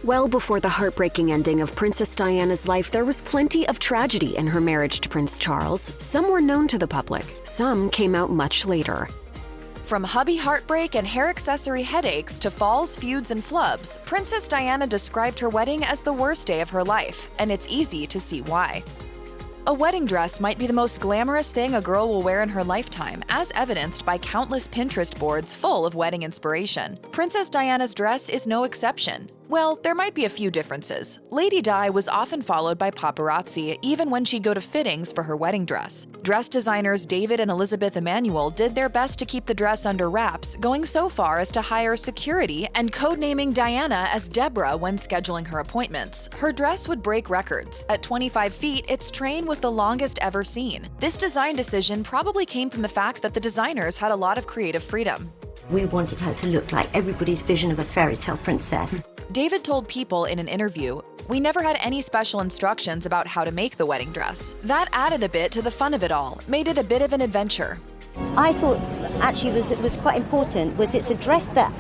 Well before the heartbreaking ending of Princess Diana's life, there was plenty of tragedy in her marriage to Prince Charles. Some were known to the public, some came out much later. From hubby heartbreak and hair accessory headaches to falls, feuds, and flubs, Princess Diana described her wedding as the worst day of her life, and it's easy to see why. A wedding dress might be the most glamorous thing a girl will wear in her lifetime, as evidenced by countless Pinterest boards full of wedding inspiration. Princess Diana's dress is no exception. Well, there might be a few differences. Lady Di was often followed by paparazzi, even when she'd go to fittings for her wedding dress. Dress designers David and Elizabeth Emanuel did their best to keep the dress under wraps, going so far as to hire security and codenaming Diana as Deborah when scheduling her appointments. Her dress would break records. At 25 feet, its train was the longest ever seen. This design decision probably came from the fact that the designers had a lot of creative freedom. We wanted her to look like everybody's vision of a fairy tale princess. David told People in an interview, "We never had any special instructions about how to make the wedding dress. That added a bit to the fun of it all, made it a bit of an adventure." I thought actually it was quite important was it's a dress that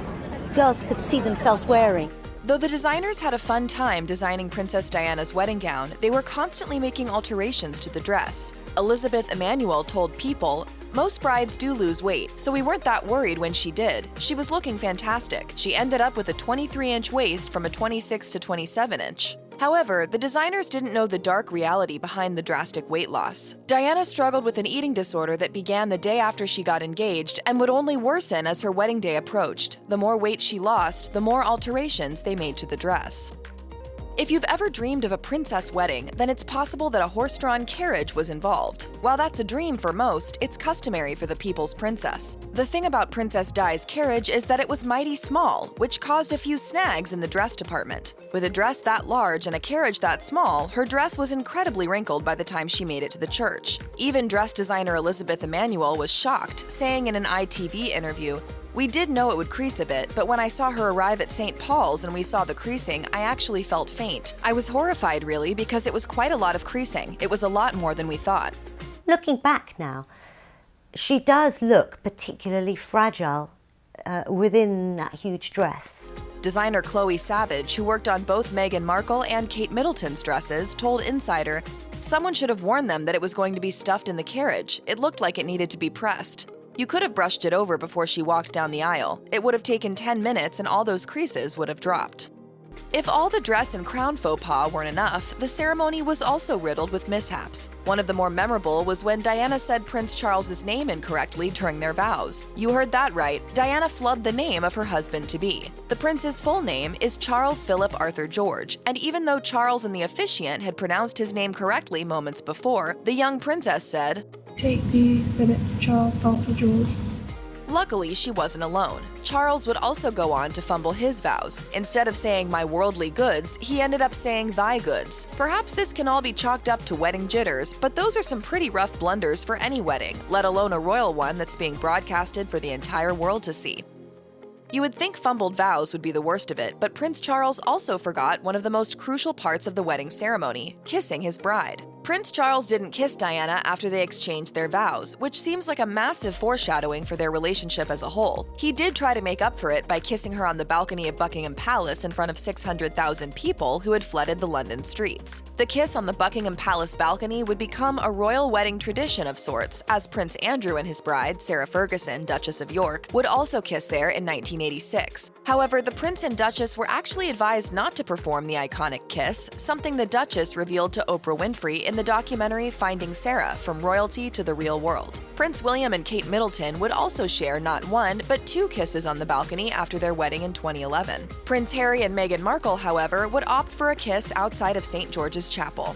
girls could see themselves wearing. Though the designers had a fun time designing Princess Diana's wedding gown, they were constantly making alterations to the dress. Elizabeth Emanuel told People, "Most brides do lose weight, so we weren't that worried when she did. She was looking fantastic. She ended up with a 23-inch waist from a 26 to 27-inch. However, the designers didn't know the dark reality behind the drastic weight loss. Diana struggled with an eating disorder that began the day after she got engaged and would only worsen as her wedding day approached. The more weight she lost, the more alterations they made to the dress. If you've ever dreamed of a princess wedding, then it's possible that a horse-drawn carriage was involved. While that's a dream for most, it's customary for the people's princess. The thing about Princess Di's carriage is that it was mighty small, which caused a few snags in the dress department. With a dress that large and a carriage that small, her dress was incredibly wrinkled by the time she made it to the church. Even dress designer Elizabeth Emanuel was shocked, saying in an ITV interview, "We did know it would crease a bit, but when I saw her arrive at St. Paul's and we saw the creasing, I actually felt faint. I was horrified, really, because it was quite a lot of creasing. It was a lot more than we thought." Looking back now, she does look particularly fragile within that huge dress. Designer Chloe Savage, who worked on both Meghan Markle and Kate Middleton's dresses, told Insider, "Someone should have warned them that it was going to be stuffed in the carriage. It looked like it needed to be pressed. You could have brushed it over before she walked down the aisle. It would have taken 10 minutes and all those creases would have dropped." If all the dress and crown faux pas weren't enough, the ceremony was also riddled with mishaps. One of the more memorable was when Diana said Prince Charles's name incorrectly during their vows. You heard that right, Diana flubbed the name of her husband-to-be. The prince's full name is Charles Philip Arthur George, and even though Charles and the officiant had pronounced his name correctly moments before, the young princess said, "Take the Philip Charles Arthur George." Luckily, she wasn't alone. Charles would also go on to fumble his vows. Instead of saying "my worldly goods," he ended up saying "thy goods." Perhaps this can all be chalked up to wedding jitters, but those are some pretty rough blunders for any wedding, let alone a royal one that's being broadcasted for the entire world to see. You would think fumbled vows would be the worst of it, but Prince Charles also forgot one of the most crucial parts of the wedding ceremony, kissing his bride. Prince Charles didn't kiss Diana after they exchanged their vows, which seems like a massive foreshadowing for their relationship as a whole. He did try to make up for it by kissing her on the balcony of Buckingham Palace in front of 600,000 people who had flooded the London streets. The kiss on the Buckingham Palace balcony would become a royal wedding tradition of sorts, as Prince Andrew and his bride, Sarah Ferguson, Duchess of York, would also kiss there in 1986. However, the prince and duchess were actually advised not to perform the iconic kiss, something the duchess revealed to Oprah Winfrey in the documentary Finding Sarah: From Royalty to the Real World. Prince William and Kate Middleton would also share not one, but 2 kisses on the balcony after their wedding in 2011. Prince Harry and Meghan Markle, however, would opt for a kiss outside of St. George's Chapel.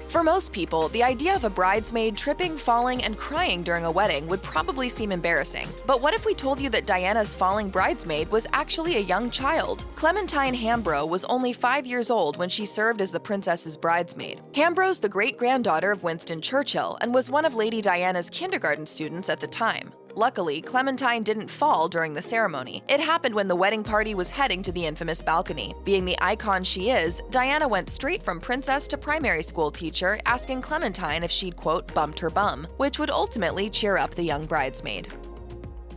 For most people, the idea of a bridesmaid tripping, falling, and crying during a wedding would probably seem embarrassing. But what if we told you that Diana's falling bridesmaid was actually a young child? Clementine Hambro was only 5 years old when she served as the princess's bridesmaid. Hambro's the great-granddaughter of Winston Churchill and was one of Lady Diana's kindergarten students at the time. Luckily, Clementine didn't fall during the ceremony. It happened when the wedding party was heading to the infamous balcony. Being the icon she is, Diana went straight from princess to primary school teacher, asking Clementine if she'd, quote, bumped her bum, which would ultimately cheer up the young bridesmaid.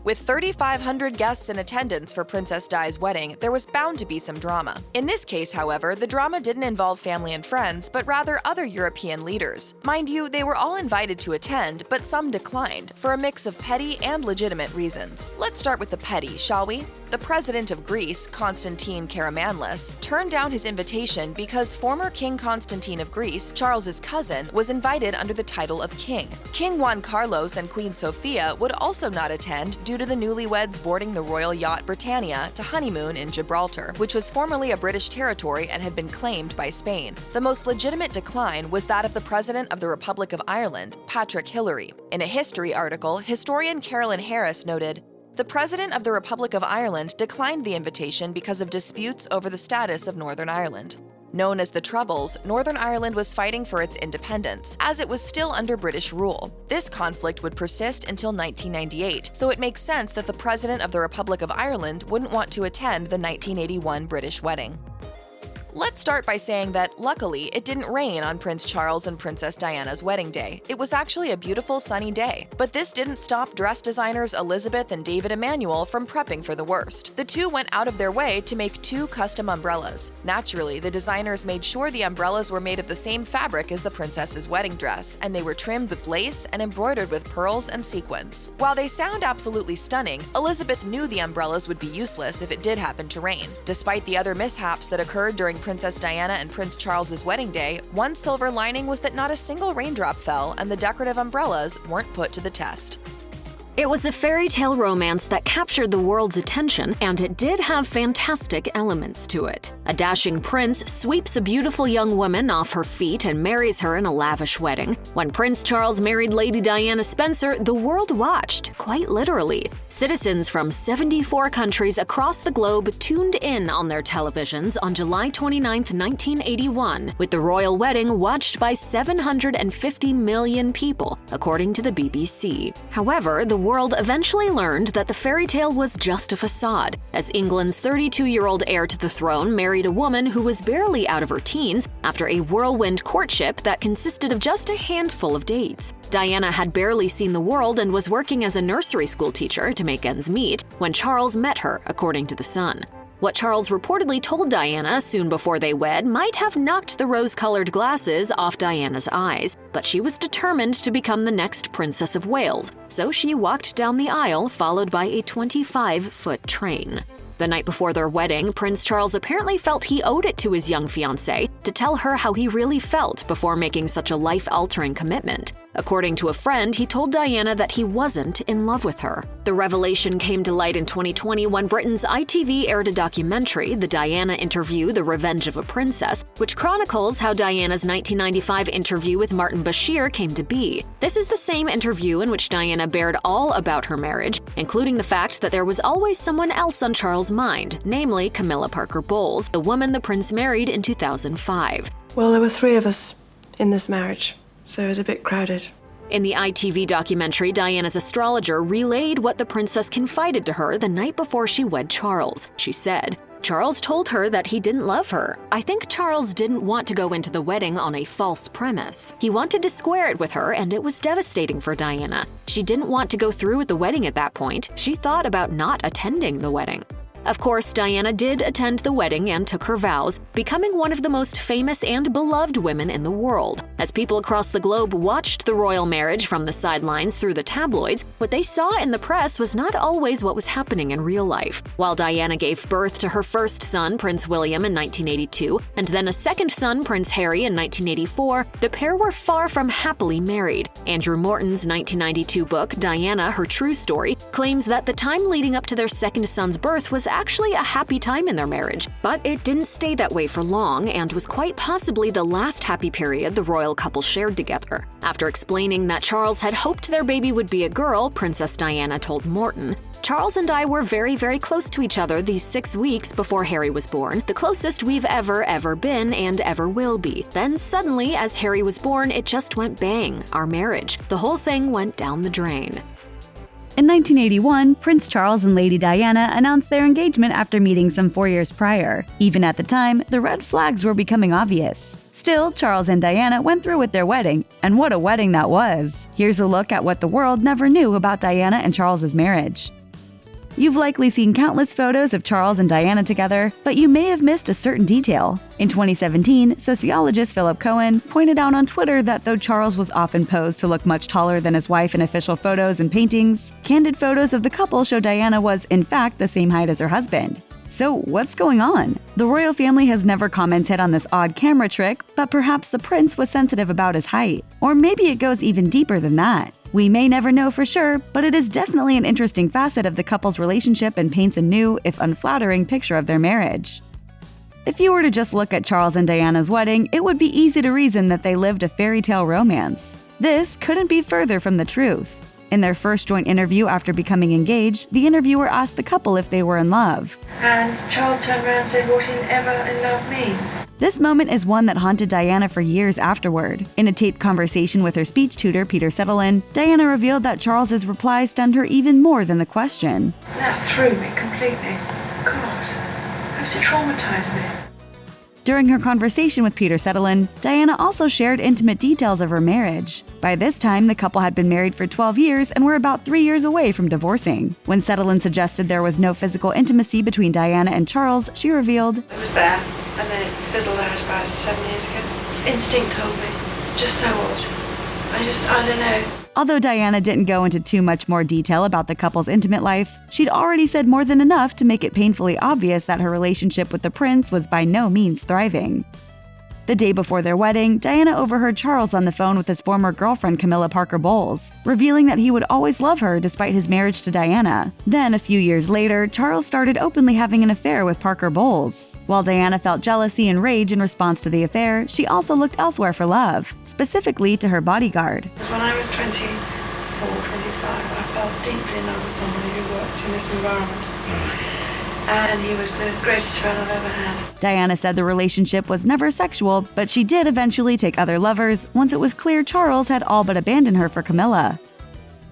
With 3,500 guests in attendance for Princess Di's wedding, there was bound to be some drama. In this case, however, the drama didn't involve family and friends, but rather other European leaders. Mind you, they were all invited to attend, but some declined, for a mix of petty and legitimate reasons. Let's start with the petty, shall we? The president of Greece, Constantine Karamanlis, turned down his invitation because former King Constantine of Greece, Charles's cousin, was invited under the title of king. King Juan Carlos and Queen Sofia would also not attend due to the newlyweds boarding the royal yacht Britannia to honeymoon in Gibraltar, which was formerly a British territory and had been claimed by Spain. The most legitimate decline was that of the President of the Republic of Ireland, Patrick Hillary. In a history article, historian Carolyn Harris noted, "The President of the Republic of Ireland declined the invitation because of disputes over the status of Northern Ireland." Known as the Troubles, Northern Ireland was fighting for its independence, as it was still under British rule. This conflict would persist until 1998, so it makes sense that the President of the Republic of Ireland wouldn't want to attend the 1981 British wedding. Let's start by saying that, luckily, it didn't rain on Prince Charles and Princess Diana's wedding day. It was actually a beautiful sunny day. But this didn't stop dress designers Elizabeth and David Emanuel from prepping for the worst. The two went out of their way to make 2 custom umbrellas. Naturally, the designers made sure the umbrellas were made of the same fabric as the princess's wedding dress, and they were trimmed with lace and embroidered with pearls and sequins. While they sound absolutely stunning, Elizabeth knew the umbrellas would be useless if it did happen to rain. Despite the other mishaps that occurred during Princess Diana and Prince Charles's wedding day, one silver lining was that not a single raindrop fell and the decorative umbrellas weren't put to the test. It was a fairy tale romance that captured the world's attention, and it did have fantastic elements to it. A dashing prince sweeps a beautiful young woman off her feet and marries her in a lavish wedding. When Prince Charles married Lady Diana Spencer, the world watched, quite literally. Citizens from 74 countries across the globe tuned in on their televisions on July 29, 1981, with the royal wedding watched by 750 million people, according to the BBC. However, the world eventually learned that the fairy tale was just a facade, as England's 32-year-old heir to the throne married a woman who was barely out of her teens after a whirlwind courtship that consisted of just a handful of dates. Diana had barely seen the world and was working as a nursery school teacher to make ends meet when Charles met her, according to The Sun. What Charles reportedly told Diana soon before they wed might have knocked the rose-colored glasses off Diana's eyes, but she was determined to become the next Princess of Wales, so she walked down the aisle followed by a 25-foot train. The night before their wedding, Prince Charles apparently felt he owed it to his young fiancée to tell her how he really felt before making such a life-altering commitment. According to a friend, he told Diana that he wasn't in love with her. The revelation came to light in 2020 when Britain's ITV aired a documentary, The Diana Interview: The Revenge of a Princess, which chronicles how Diana's 1995 interview with Martin Bashir came to be. This is the same interview in which Diana bared all about her marriage, including the fact that there was always someone else on Charles' mind, namely Camilla Parker Bowles, the woman the prince married in 2005. Well, there were 3 of us in this marriage, so it was a bit crowded. In the ITV documentary, Diana's astrologer relayed what the princess confided to her the night before she wed Charles. She said, "Charles told her that he didn't love her. I think Charles didn't want to go into the wedding on a false premise. He wanted to square it with her, and it was devastating for Diana. She didn't want to go through with the wedding at that point. She thought about not attending the wedding." Of course, Diana did attend the wedding and took her vows, becoming one of the most famous and beloved women in the world. As people across the globe watched the royal marriage from the sidelines through the tabloids, what they saw in the press was not always what was happening in real life. While Diana gave birth to her first son, Prince William, in 1982, and then a second son, Prince Harry, in 1984, the pair were far from happily married. Andrew Morton's 1992 book, Diana: Her True Story, claims that the time leading up to their second son's birth was actually a happy time in their marriage, but it didn't stay that way for long and was quite possibly the last happy period the royal couple shared together. After explaining that Charles had hoped their baby would be a girl, Princess Diana told Morton, "Charles and I were very, very close to each other these 6 weeks before Harry was born, the closest we've ever been and ever will be. Then suddenly, as Harry was born, it just went bang, our marriage. The whole thing went down the drain." In 1981, Prince Charles and Lady Diana announced their engagement after meeting some 4 years prior. Even at the time, the red flags were becoming obvious. Still, Charles and Diana went through with their wedding, and what a wedding that was! Here's a look at what the world never knew about Diana and Charles's marriage. You've likely seen countless photos of Charles and Diana together, but you may have missed a certain detail. In 2017, sociologist Philip Cohen pointed out on Twitter that though Charles was often posed to look much taller than his wife in official photos and paintings, candid photos of the couple show Diana was, in fact, the same height as her husband. So what's going on? The royal family has never commented on this odd camera trick, but perhaps the prince was sensitive about his height. Or maybe it goes even deeper than that. We may never know for sure, but it is definitely an interesting facet of the couple's relationship and paints a new, if unflattering, picture of their marriage. If you were to just look at Charles and Diana's wedding, it would be easy to reason that they lived a fairy tale romance. This couldn't be further from the truth. In their first joint interview after becoming engaged, the interviewer asked the couple if they were in love. And Charles turned around and said what ever in love means. This moment is one that haunted Diana for years afterward. In a taped conversation with her speech tutor, Peter Sutherland, Diana revealed that Charles's reply stunned her even more than the question. That threw me completely. God, how does it traumatize me? During her conversation with Peter Sutherland, Diana also shared intimate details of her marriage. By this time, the couple had been married for 12 years and were about 3 years away from divorcing. When Sutherland suggested there was no physical intimacy between Diana and Charles, she revealed, It was there, and then it fizzled out about 7 years ago. Instinct told me. It's just so odd. I don't know. Although Diana didn't go into too much more detail about the couple's intimate life, she'd already said more than enough to make it painfully obvious that her relationship with the prince was by no means thriving. The day before their wedding, Diana overheard Charles on the phone with his former girlfriend Camilla Parker Bowles, revealing that he would always love her despite his marriage to Diana. Then, a few years later, Charles started openly having an affair with Parker Bowles. While Diana felt jealousy and rage in response to the affair, she also looked elsewhere for love, specifically to her bodyguard. When I was 24, 25, I fell deeply in love with somebody who worked in this environment. And he was the greatest friend I've ever had. Diana said the relationship was never sexual, but she did eventually take other lovers once it was clear Charles had all but abandoned her for Camilla.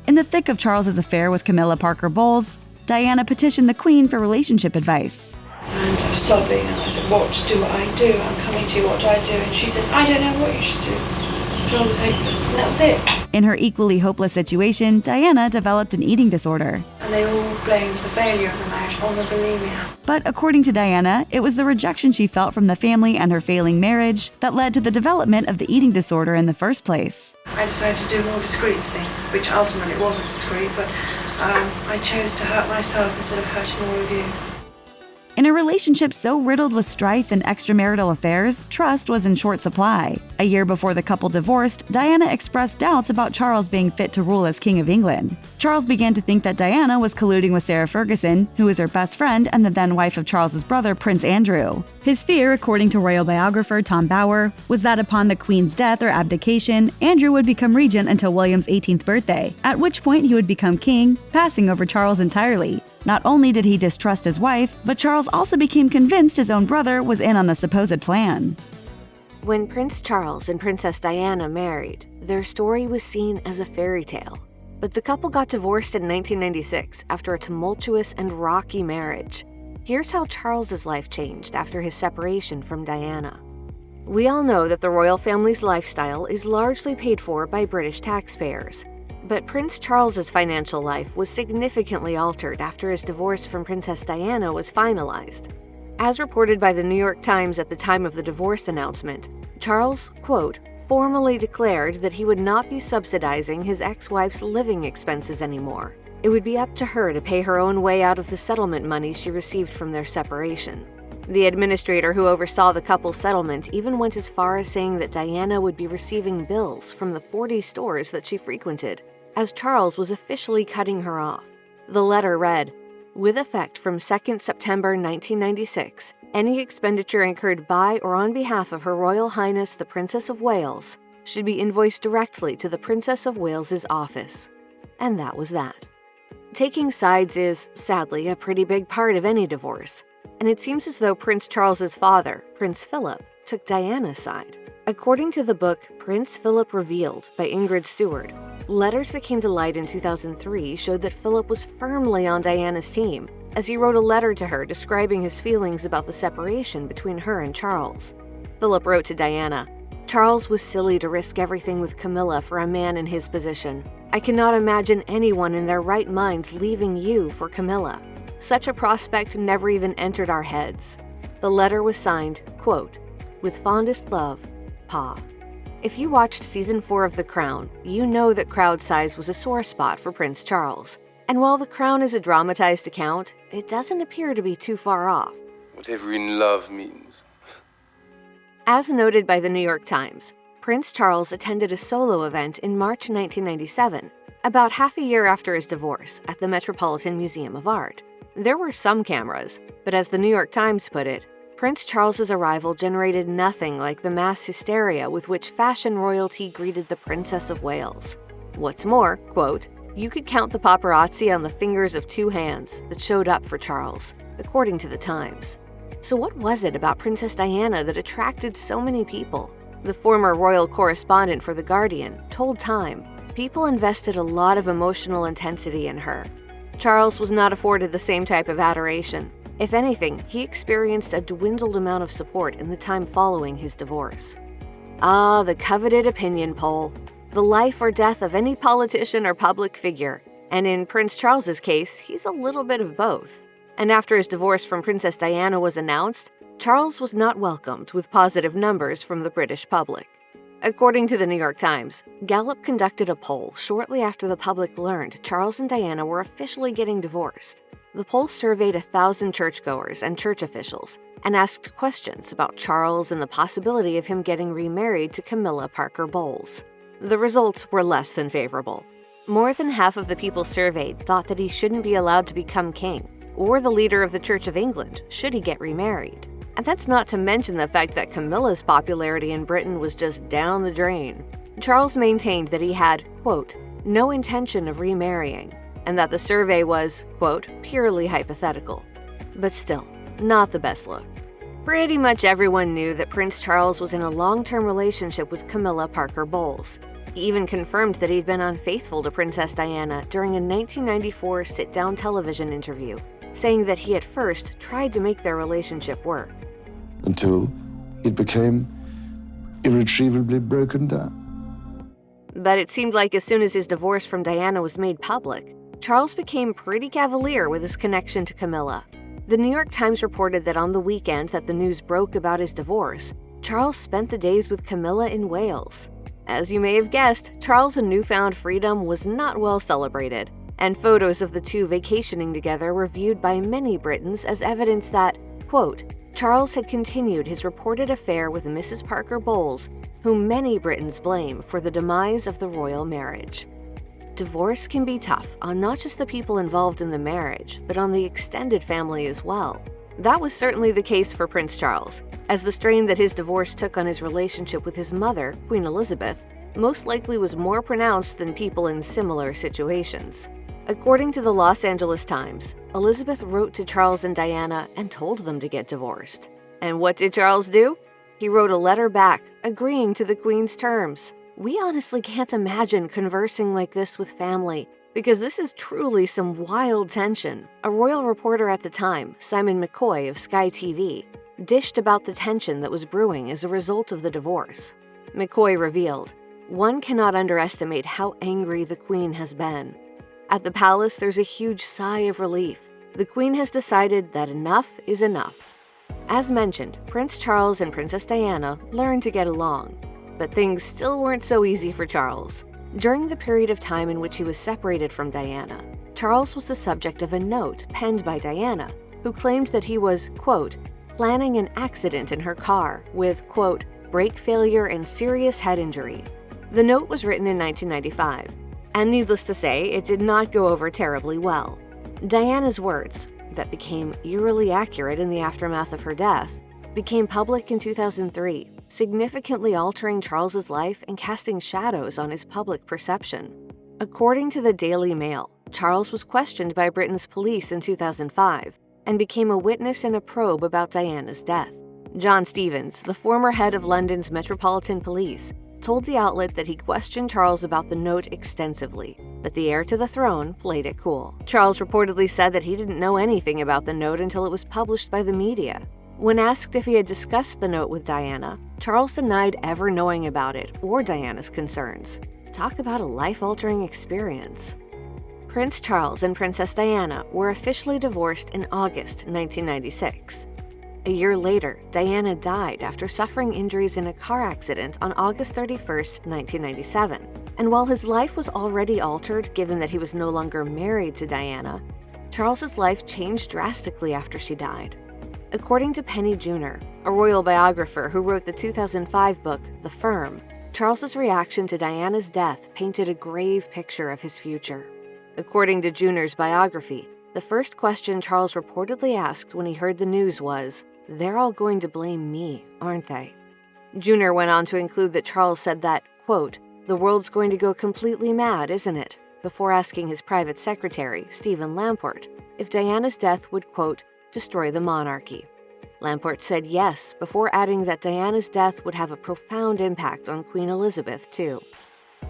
In the thick of Charles's affair with Camilla Parker Bowles, Diana petitioned the Queen for relationship advice. And I was sobbing, and I said, what do I do? I'm coming to you, what do I do? And she said, I don't know what you should do. Charles is hopeless, and that was it. In her equally hopeless situation, Diana developed an eating disorder. And they all blamed the failure of the marriage on the bulimia. But according to Diana, it was the rejection she felt from the family and her failing marriage that led to the development of the eating disorder in the first place. I decided to do a more discreet thing, which ultimately wasn't discreet, but I chose to hurt myself instead of hurting all of you. In a relationship so riddled with strife and extramarital affairs, trust was in short supply. A year before the couple divorced, Diana expressed doubts about Charles being fit to rule as King of England. Charles began to think that Diana was colluding with Sarah Ferguson, who was her best friend and the then wife of Charles's brother, Prince Andrew. His fear, according to royal biographer Tom Bower, was that upon the Queen's death or abdication, Andrew would become regent until William's 18th birthday, at which point he would become king, passing over Charles entirely. Not only did he distrust his wife, but Charles also became convinced his own brother was in on the supposed plan. When Prince Charles and Princess Diana married, their story was seen as a fairy tale. But the couple got divorced in 1996 after a tumultuous and rocky marriage. Here's how Charles's life changed after his separation from Diana. We all know that the royal family's lifestyle is largely paid for by British taxpayers. But Prince Charles's financial life was significantly altered after his divorce from Princess Diana was finalized. As reported by the New York Times at the time of the divorce announcement, Charles, quote, formally declared that he would not be subsidizing his ex-wife's living expenses anymore. It would be up to her to pay her own way out of the settlement money she received from their separation. The administrator who oversaw the couple's settlement even went as far as saying that Diana would be receiving bills from the 40 stores that she frequented, as Charles was officially cutting her off. The letter read, with effect from 2nd September 1996, any expenditure incurred by or on behalf of Her Royal Highness the Princess of Wales should be invoiced directly to the Princess of Wales's office. And that was that. Taking sides is, sadly, a pretty big part of any divorce, and it seems as though Prince Charles's father, Prince Philip, took Diana's side. According to the book Prince Philip Revealed by Ingrid Stewart, letters that came to light in 2003 showed that Philip was firmly on Diana's team, as he wrote a letter to her describing his feelings about the separation between her and Charles. Philip wrote to Diana, Charles was silly to risk everything with Camilla for a man in his position. I cannot imagine anyone in their right minds leaving you for Camilla. such a prospect never even entered our heads. The letter was signed, quote, "With fondest love, Pa." If you watched season 4 of The Crown, you know that crowd size was a sore spot for Prince Charles. And while The Crown is a dramatized account, it doesn't appear to be too far off. Whatever in love means. As noted by the New York Times, Prince Charles attended a solo event in March 1997, about half a year after his divorce, at the Metropolitan Museum of Art. There were some cameras, but as the New York Times put it, Prince Charles's arrival generated nothing like the mass hysteria with which fashion royalty greeted the Princess of Wales. What's more, quote, "You could count the paparazzi on the fingers of 2 hands that showed up for Charles," according to the Times. So what was it about Princess Diana that attracted so many people? The former royal correspondent for The Guardian told Time, "People invested a lot of emotional intensity in her." Charles was not afforded the same type of adoration. If anything, he experienced a dwindled amount of support in the time following his divorce. Ah, the coveted opinion poll. The life or death of any politician or public figure. And in Prince Charles's case, he's a little bit of both. And after his divorce from Princess Diana was announced, Charles was not welcomed with positive numbers from the British public. According to the New York Times, Gallup conducted a poll shortly after the public learned Charles and Diana were officially getting divorced. The poll surveyed 1,000 churchgoers and church officials and asked questions about Charles and the possibility of him getting remarried to Camilla Parker Bowles. The results were less than favorable. More than half of the people surveyed thought that he shouldn't be allowed to become king, or the leader of the Church of England should he get remarried. And that's not to mention the fact that Camilla's popularity in Britain was just down the drain. Charles maintained that he had, quote, "no intention of remarrying," and that the survey was, quote, "purely hypothetical." But still, not the best look. Pretty much everyone knew that Prince Charles was in a long-term relationship with Camilla Parker Bowles. He even confirmed that he'd been unfaithful to Princess Diana during a 1994 sit-down television interview, saying that he at first tried to make their relationship work. Until it became irretrievably broken down. But it seemed like as soon as his divorce from Diana was made public, Charles became pretty cavalier with his connection to Camilla. The New York Times reported that on the weekend that the news broke about his divorce, Charles spent the days with Camilla in Wales. As you may have guessed, Charles' newfound freedom was not well celebrated, and photos of the two vacationing together were viewed by many Britons as evidence that, quote, Charles had continued his reported affair with Mrs. Parker Bowles, whom many Britons blame for the demise of the royal marriage. Divorce can be tough on not just the people involved in the marriage, but on the extended family as well. That was certainly the case for Prince Charles, as the strain that his divorce took on his relationship with his mother, Queen Elizabeth, most likely was more pronounced than people in similar situations. According to the Los Angeles Times, Elizabeth wrote to Charles and Diana and told them to get divorced. And what did Charles do? He wrote a letter back, agreeing to the Queen's terms. We honestly can't imagine conversing like this with family, because this is truly some wild tension. A royal reporter at the time, Simon McCoy of Sky TV, dished about the tension that was brewing as a result of the divorce. McCoy revealed, "One cannot underestimate how angry the Queen has been. At the palace, there's a huge sigh of relief. The Queen has decided that enough is enough." As mentioned, Prince Charles and Princess Diana learned to get along. But things still weren't so easy for Charles. During the period of time in which he was separated from Diana, Charles was the subject of a note penned by Diana, who claimed that he was, quote, planning an accident in her car with, quote, brake failure and serious head injury. The note was written in 1995, and needless to say, it did not go over terribly well. Diana's words, that became eerily accurate in the aftermath of her death, became public in 2003, significantly altering Charles's life and casting shadows on his public perception. According to the Daily Mail, Charles was questioned by Britain's police in 2005 and became a witness in a probe about Diana's death. John Stevens, the former head of London's Metropolitan Police, told the outlet that he questioned Charles about the note extensively, but the heir to the throne played it cool. Charles reportedly said that he didn't know anything about the note until it was published by the media. When asked if he had discussed the note with Diana, Charles denied ever knowing about it or Diana's concerns. Talk about a life-altering experience. Prince Charles and Princess Diana were officially divorced in August 1996. A year later, Diana died after suffering injuries in a car accident on August 31, 1997. And while his life was already altered given that he was no longer married to Diana, Charles's life changed drastically after she died. According to Penny Junor, a royal biographer who wrote the 2005 book The Firm, Charles's reaction to Diana's death painted a grave picture of his future. According to Junor's biography, the first question Charles reportedly asked when he heard the news was, "They're all going to blame me, aren't they?" Junor went on to include that Charles said that, quote, "The world's going to go completely mad, isn't it?" before asking his private secretary, Stephen Lamport, if Diana's death would, quote, "destroy the monarchy." Lamport said yes, before adding that Diana's death would have a profound impact on Queen Elizabeth, too.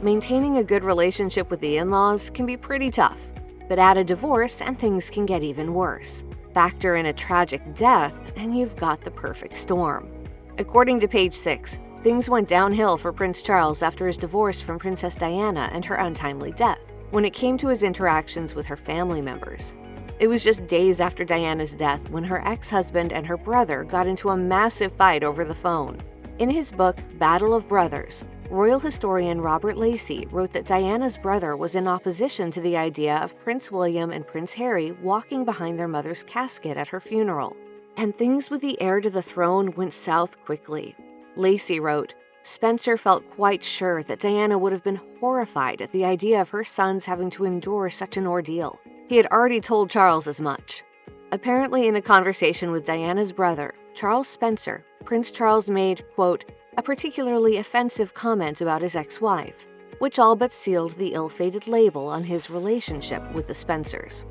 Maintaining a good relationship with the in-laws can be pretty tough, but add a divorce and things can get even worse. Factor in a tragic death, and you've got the perfect storm. According to Page 6, things went downhill for Prince Charles after his divorce from Princess Diana and her untimely death, when it came to his interactions with her family members. It was just days after Diana's death when her ex-husband and her brother got into a massive fight over the phone. In his book, Battle of Brothers, royal historian Robert Lacey wrote that Diana's brother was in opposition to the idea of Prince William and Prince Harry walking behind their mother's casket at her funeral. And things with the heir to the throne went south quickly. Lacey wrote, Spencer felt quite sure that Diana would have been horrified at the idea of her sons having to endure such an ordeal. He had already told Charles as much. Apparently, in a conversation with Diana's brother, Charles Spencer, Prince Charles made, quote, a particularly offensive comment about his ex-wife, which all but sealed the ill-fated label on his relationship with the Spencers.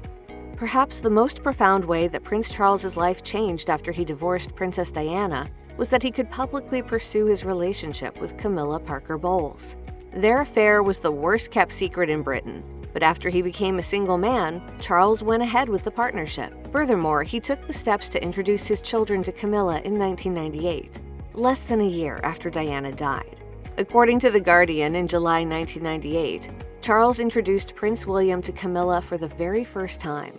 Perhaps the most profound way that Prince Charles's life changed after he divorced Princess Diana was that he could publicly pursue his relationship with Camilla Parker Bowles. Their affair was the worst-kept secret in Britain, but after he became a single man, Charles went ahead with the partnership. Furthermore, he took the steps to introduce his children to Camilla in 1998, less than a year after Diana died. According to The Guardian, in July 1998, Charles introduced Prince William to Camilla for the very first time.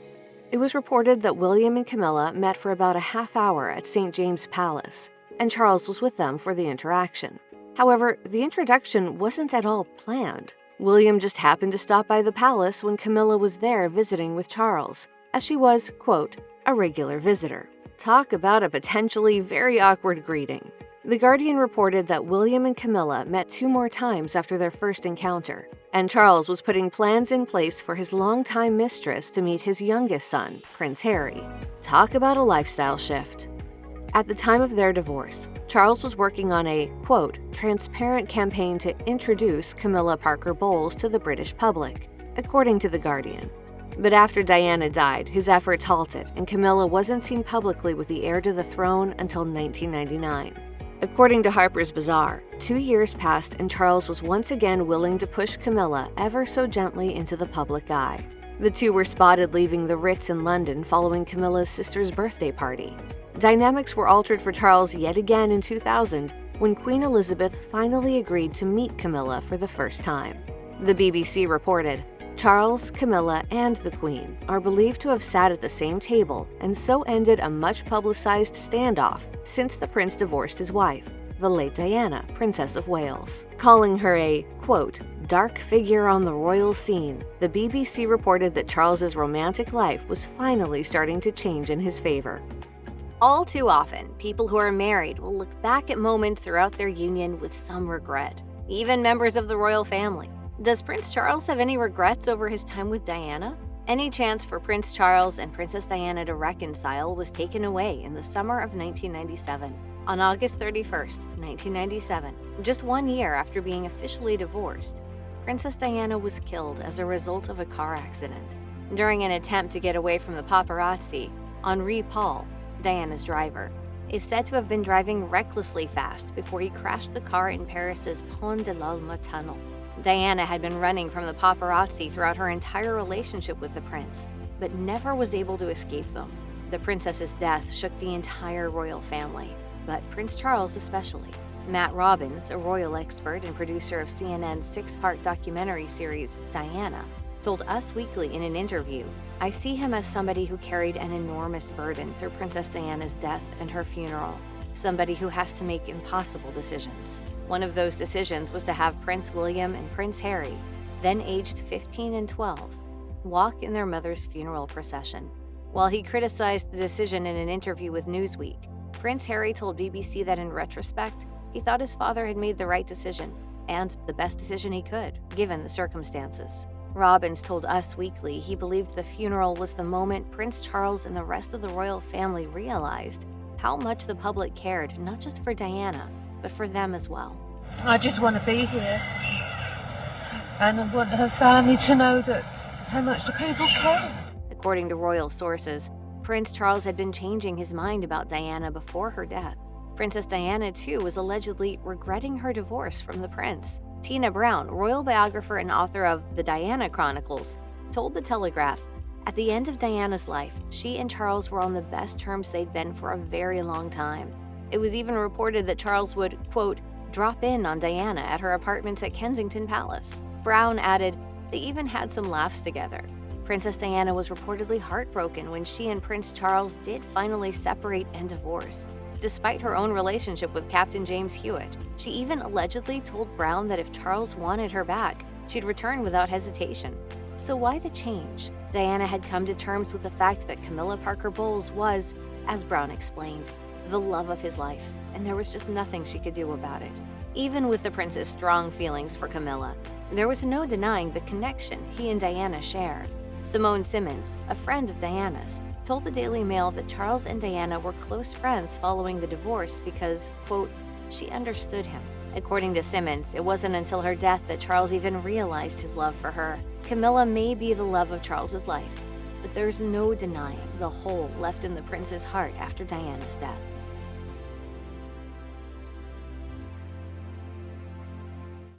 It was reported that William and Camilla met for about a half hour at St. James Palace, and Charles was with them for the interaction. However, the introduction wasn't at all planned. William just happened to stop by the palace when Camilla was there visiting with Charles, as she was, quote, a regular visitor. Talk about a potentially very awkward greeting. The Guardian reported that William and Camilla met 2 more times after their first encounter, and Charles was putting plans in place for his longtime mistress to meet his youngest son, Prince Harry. Talk about a lifestyle shift. At the time of their divorce, Charles was working on a, quote, transparent campaign to introduce Camilla Parker Bowles to the British public, according to The Guardian. But after Diana died, his efforts halted, and Camilla wasn't seen publicly with the heir to the throne until 1999. According to Harper's Bazaar, 2 years passed and Charles was once again willing to push Camilla ever so gently into the public eye. The two were spotted leaving the Ritz in London following Camilla's sister's birthday party. Dynamics were altered for Charles yet again in 2000 when Queen Elizabeth finally agreed to meet Camilla for the first time. The BBC reported, Charles, Camilla, and the Queen are believed to have sat at the same table and so ended a much-publicized standoff since the prince divorced his wife, the late Diana, Princess of Wales. Calling her a, quote, dark figure on the royal scene, the BBC reported that Charles's romantic life was finally starting to change in his favor. All too often, people who are married will look back at moments throughout their union with some regret, even members of the royal family. Does Prince Charles have any regrets over his time with Diana? Any chance for Prince Charles and Princess Diana to reconcile was taken away in the summer of 1997. On August 31st, 1997, just 1 year after being officially divorced, Princess Diana was killed as a result of a car accident. During an attempt to get away from the paparazzi, Henri Paul, Diana's driver, is said to have been driving recklessly fast before he crashed the car in Paris's Pont de l'Alma tunnel. Diana had been running from the paparazzi throughout her entire relationship with the prince, but never was able to escape them. The princess's death shook the entire royal family, but Prince Charles especially. Matt Robbins, a royal expert and producer of CNN's 6-part documentary series, Diana, told Us Weekly in an interview, "I see him as somebody who carried an enormous burden through Princess Diana's death and her funeral, somebody who has to make impossible decisions. One of those decisions was to have Prince William and Prince Harry, then aged 15 and 12, walk in their mother's funeral procession." While he criticized the decision in an interview with Newsweek, Prince Harry told BBC that in retrospect, he thought his father had made the right decision, and the best decision he could, given the circumstances. Robbins told Us Weekly he believed the funeral was the moment Prince Charles and the rest of the royal family realized how much the public cared, not just for Diana, but for them as well. "I just want to be here, and I want her family to know that how much the people care." According to royal sources, Prince Charles had been changing his mind about Diana before her death. Princess Diana, too, was allegedly regretting her divorce from the prince. Tina Brown, royal biographer and author of The Diana Chronicles, told The Telegraph, "At the end of Diana's life, she and Charles were on the best terms they'd been for a very long time. It was even reported that Charles would, quote, drop in on Diana at her apartments at Kensington Palace." Brown added, "They even had some laughs together." Princess Diana was reportedly heartbroken when she and Prince Charles did finally separate and divorce, despite her own relationship with Captain James Hewitt. She even allegedly told Brown that if Charles wanted her back, she'd return without hesitation. So why the change? Diana had come to terms with the fact that Camilla Parker Bowles was, as Brown explained, the love of his life, and there was just nothing she could do about it. Even with the prince's strong feelings for Camilla, there was no denying the connection he and Diana shared. Simone Simmons, a friend of Diana's, told the Daily Mail that Charles and Diana were close friends following the divorce because, quote, she understood him. According to Simmons, it wasn't until her death that Charles even realized his love for her. Camilla may be the love of Charles's life, but there's no denying the hole left in the prince's heart after Diana's death.